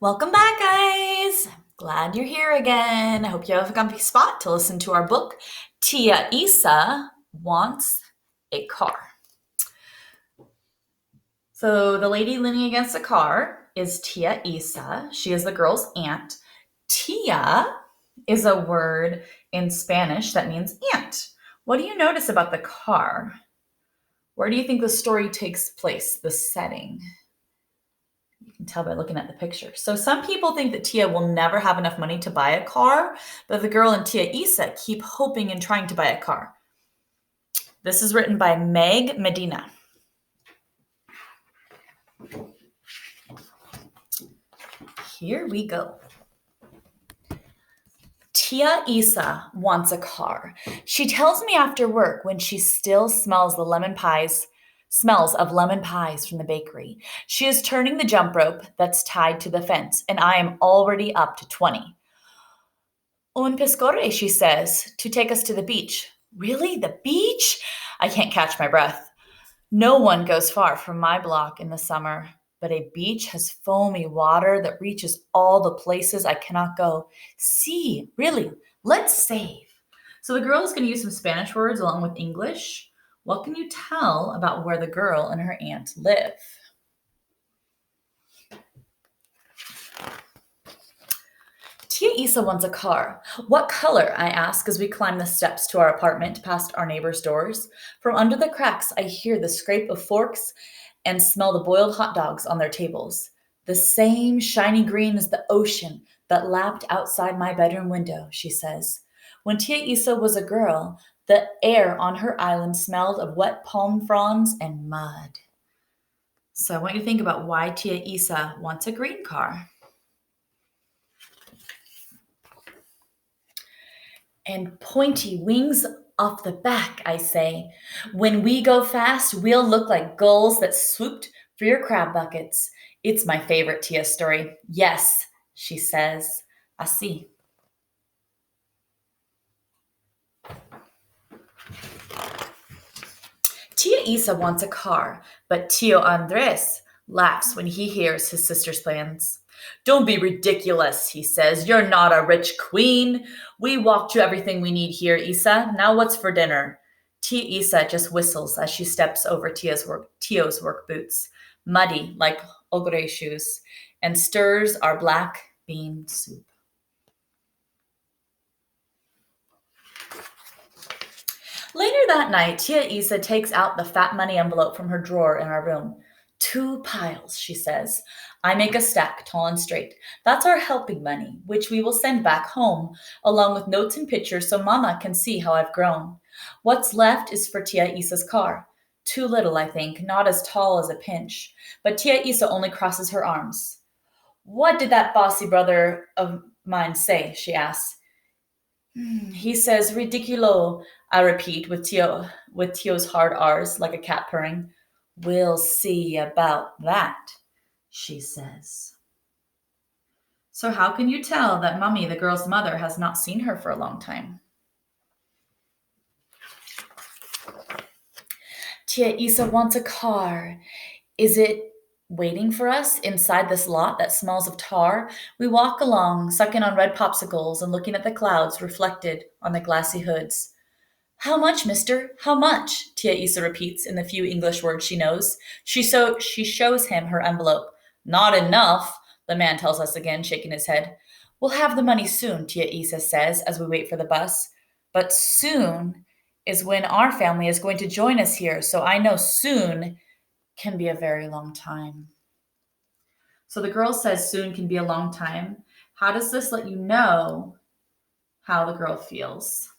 Welcome back, guys. Glad you're here again. I hope you have a comfy spot to listen to our book, Tia Isa Wants a Car. So, the lady leaning against the car is Tia Isa. She is the girl's aunt. Tia is a word in Spanish that means aunt. What do you notice about the car? Where do you think the story takes place, the setting? You can tell by looking at the picture. So some people think that Tia will never have enough money to buy a car, but the girl and Tia Isa keep hoping and trying to buy a car. This is written by Meg Medina. Here we go. Tia Isa wants a car. She tells me after work when she still smells of lemon pies from the bakery. She is turning the jump rope that's tied to the fence, and I am already up to 20. Un pescore, she says, to take us to the beach. Really? The beach? I can't catch my breath. No one goes far from my block in the summer, but a beach has foamy water that reaches all the places I cannot go. See, really, let's save. So the girl is going to use some Spanish words along with English. What can you tell about where the girl and her aunt live? Tia Isa wants a car. What color? I ask as we climb the steps to our apartment past our neighbors' doors. From under the cracks, I hear the scrape of forks and smell the boiled hot dogs on their tables. The same shiny green as the ocean that lapped outside my bedroom window, she says. When Tia Isa was a girl, the air on her island smelled of wet palm fronds and mud. So I want you to think about why Tia Isa wants a green car. And pointy wings off the back, I say. When we go fast, we'll look like gulls that swooped for your crab buckets. It's my favorite Tia story. Yes, she says. Así. Tia Isa wants a car, but Tio Andres laughs when he hears his sister's plans. Don't be ridiculous, he says. You're not a rich queen. We walked you everything we need here, Isa. Now what's for dinner? Tia Isa just whistles as she steps over Tio's work boots, muddy like ogre shoes, and stirs our black bean soup. Later that night, Tia Isa takes out the fat money envelope from her drawer in our room. 2 piles, she says. I make a stack, tall and straight. That's our helping money, which we will send back home, along with notes and pictures so Mama can see how I've grown. What's left is for Tia Isa's car. Too little, I think, not as tall as a pinch. But Tia Isa only crosses her arms. What did that bossy brother of mine say? She asks. He says, ridiculo, I repeat with Tio's hard R's like a cat purring. We'll see about that, she says. So how can you tell that Mummy, the girl's mother, has not seen her for a long time? Tia Isa wants a car. Is it waiting for us inside this lot that smells of tar? We walk along, sucking on red popsicles and looking at the clouds reflected on the glassy hoods. How much, mister? How much? Tia Isa repeats in the few English words she knows. She shows him her envelope. Not enough, the man tells us again, shaking his head. We'll have the money soon, Tia Isa says as we wait for the bus. But soon is when our family is going to join us here, so I know soon can be a very long time. So the girl says soon can be a long time. How does this let you know how the girl feels?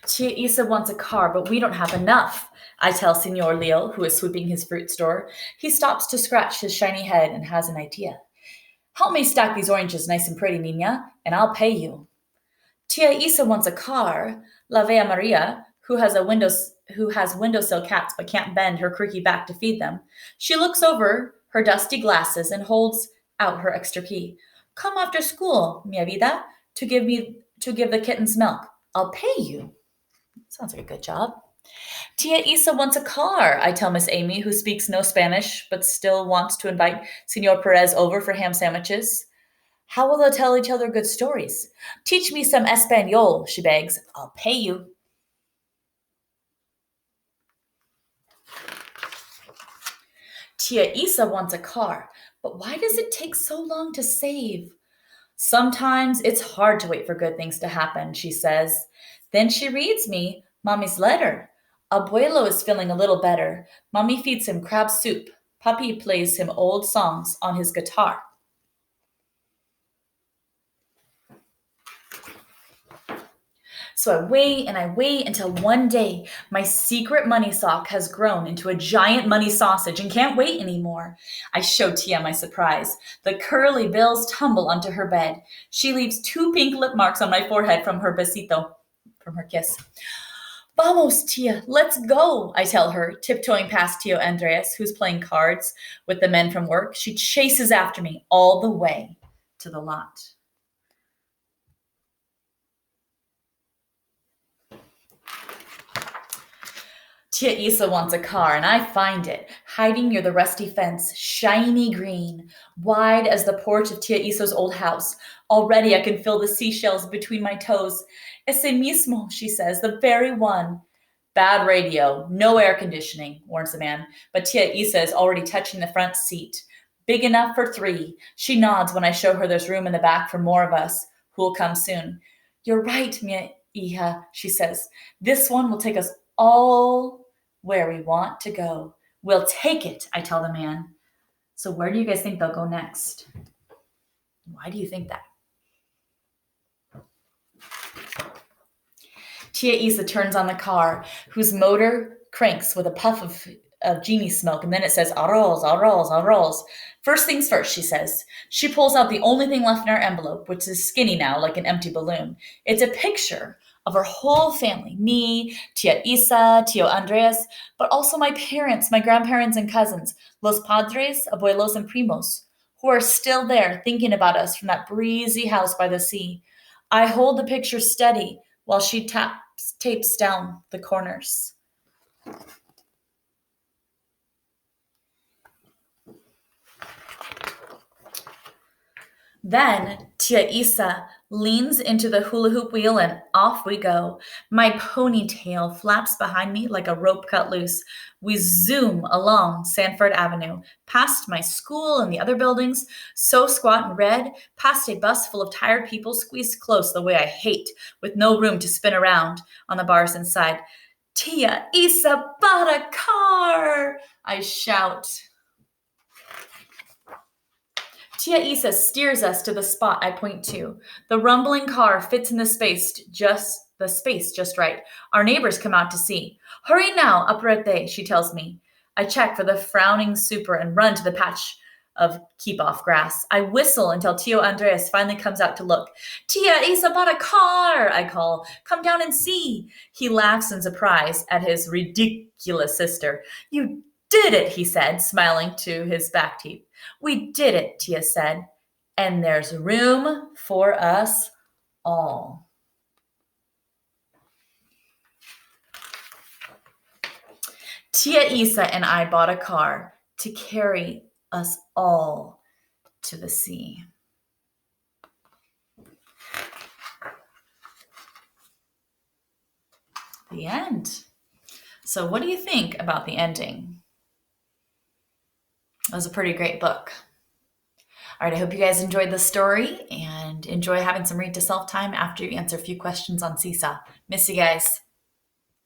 Tia Isa wants a car, but we don't have enough, I tell Senor Leo, who is sweeping his fruit store. He stops to scratch his shiny head and has an idea. Help me stack these oranges nice and pretty, Nina, and I'll pay you. Tia Isa wants a car. La Vea Maria, who has windowsill cats but can't bend her creaky back to feed them. She looks over her dusty glasses and holds out her extra key. Come after school, mia vida, to give the kittens milk. I'll pay you. Sounds like a good job. Tia Isa wants a car, I tell Miss Amy, who speaks no Spanish but still wants to invite Senor Perez over for ham sandwiches. How will they tell each other good stories? Teach me some Espanol, she begs. I'll pay you. Tia Isa wants a car, but why does it take so long to save? Sometimes it's hard to wait for good things to happen, she says. Then she reads me Mommy's letter. Abuelo is feeling a little better. Mommy feeds him crab soup. Puppy plays him old songs on his guitar. So I wait until one day my secret money sock has grown into a giant money sausage and can't wait anymore. I show Tia my surprise. The curly bills tumble onto her bed. She leaves two pink lip marks on my forehead from her besito, from her kiss. Vamos, Tia, let's go, I tell her, tiptoeing past Tio Andres, who's playing cards with the men from work. She chases after me all the way to the lot. Tia Isa wants a car, and I find it, hiding near the rusty fence, shiny green, wide as the porch of Tia Isa's old house. Already I can feel the seashells between my toes. Ese mismo, she says, the very one. Bad radio, no air conditioning, warns the man, but Tia Isa is already touching the front seat. Big enough for three. She nods when I show her there's room in the back for more of us, who will come soon. You're right, mia hija, she says. This one will take us all where we want to go. We'll take it, I tell the man. So where do you guys think they'll go next? Why do you think that? Tia Isa turns on the car, whose motor cranks with a puff of genie smoke, and then it says, arroz, arroz, arroz. First things first, she says. She pulls out the only thing left in our envelope, which is skinny now, like an empty balloon. It's a picture of her whole family, me, Tia Isa, Tio Andres, but also my parents, my grandparents and cousins, los padres, abuelos, and primos, who are still there thinking about us from that breezy house by the sea. I hold the picture steady while she tapes down the corners. Then Tia Isa leans into the hula hoop wheel and off we go. My ponytail flaps behind me like a rope cut loose. We zoom along Sanford Avenue, past my school and the other buildings, so squat and red, past a bus full of tired people squeezed close the way I hate, with no room to spin around on the bars inside. Tia Isa bought a car! I shout. Tia Isa steers us to the spot I point to. The rumbling car fits in the space just right. Our neighbors come out to see. Hurry now, apurete, she tells me. I check for the frowning super and run to the patch of keep off grass. I whistle until Tio Andres finally comes out to look. Tia Isa bought a car, I call. Come down and see. He laughs in surprise at his ridiculous sister. You did it, he said, smiling to his back teeth. We did it, Tia said, and there's room for us all. Tia Isa and I bought a car to carry us all to the sea. The end. So what do you think about the ending? It was a pretty great book. All right, I hope you guys enjoyed the story and enjoy having some read to self time after you answer a few questions on Seesaw. Miss you guys.